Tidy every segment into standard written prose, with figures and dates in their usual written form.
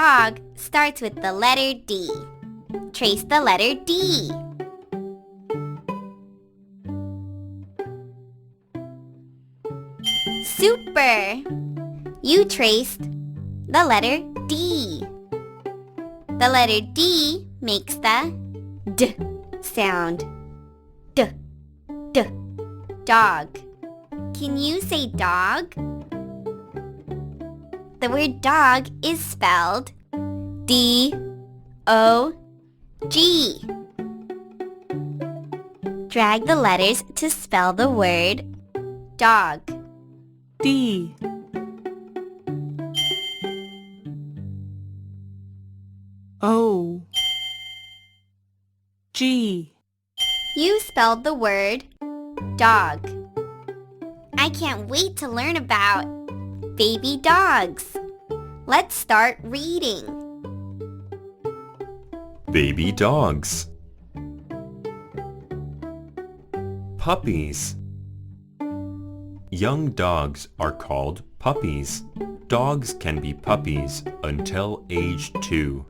dog starts with the letter D. Trace the letter D. Super! You traced the letter D. The letter D makes the D sound. D, D, dog. Can you say dog? The word dog is spelled D-O-G. Drag the letters to spell the word dog. D O G. You spelled the word dog. I can't wait to learn about baby dogs. Let's start reading. Baby dogs. Puppies. Young dogs are called puppies. Dogs can be puppies until age 2.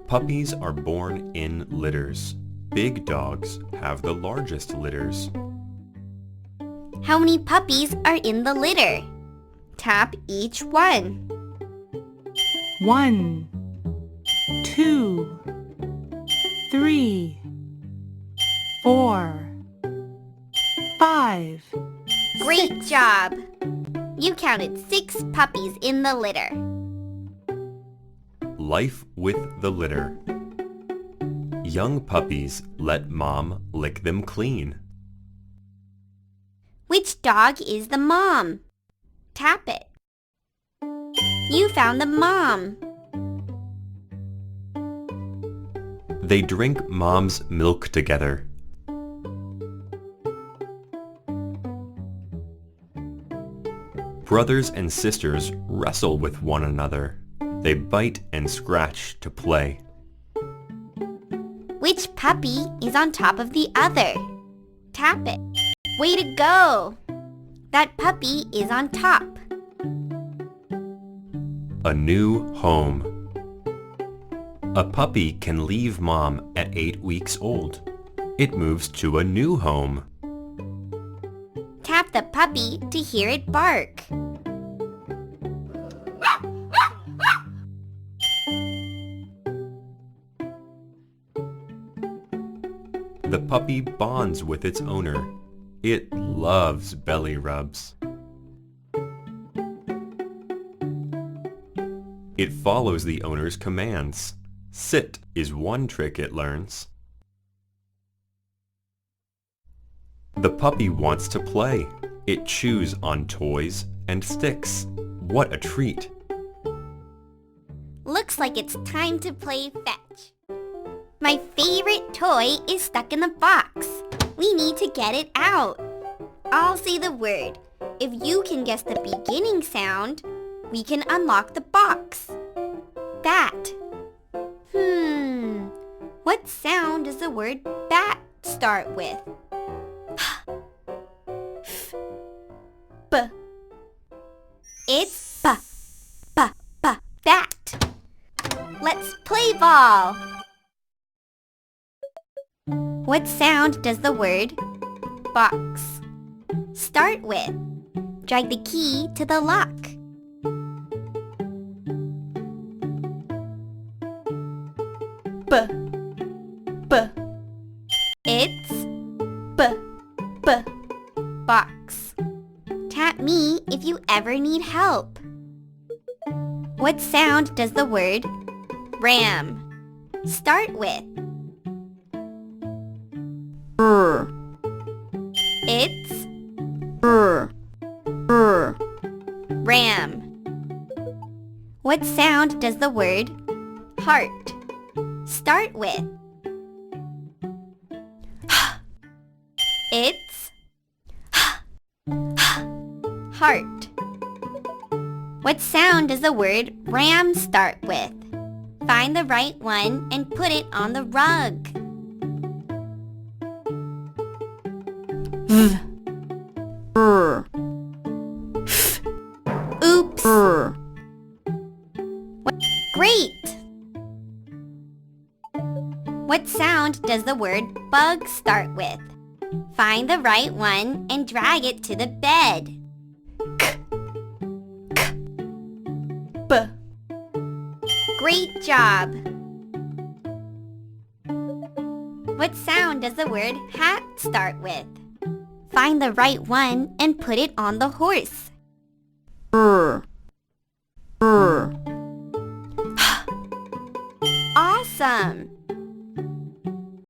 Puppies are born in litters. Big dogs have the largest litters. How many puppies are in the litter? Tap each one. 1 2 3 4 5 Great job! You counted 6 puppies in the litter. Life with the litter. Young puppies let mom lick them clean. Which dog is the mom? Tap it. You found the mom. They drink mom's milk together. Brothers and sisters wrestle with one another. They bite and scratch to play. Which puppy is on top of the other? Tap it. Way to go! That puppy is on top. A new home. A puppy can leave mom at 8 weeks old. It moves to a new home. Tap the puppy to hear it bark. The puppy bonds with its owner. It loves belly rubs. It follows the owner's commands. Sit is one trick it learns. The puppy wants to play. It chews on toys and sticks. What a treat! Looks like it's time to play fetch. My favorite toy is stuck in the box. We need to get it out. I'll say the word. If you can guess the beginning sound, we can unlock the box. Bat. What sound does the word bat start with? B. It's b, bat. Let's play ball. What sound does the word box start with? Drag the key to the lock. B. It's b, box. Tap me if you ever need help. What sound does the word ram start with? It's ram. What sound does the word heart start with? It's heart. What sound does the word ram start with? Find the right one and put it on the rug. Great! What sound does the word bug start with? Find the right one and drag it to the bed. B. Great job! What sound does the word hat start with? Find the right one and put it on the horse. Awesome!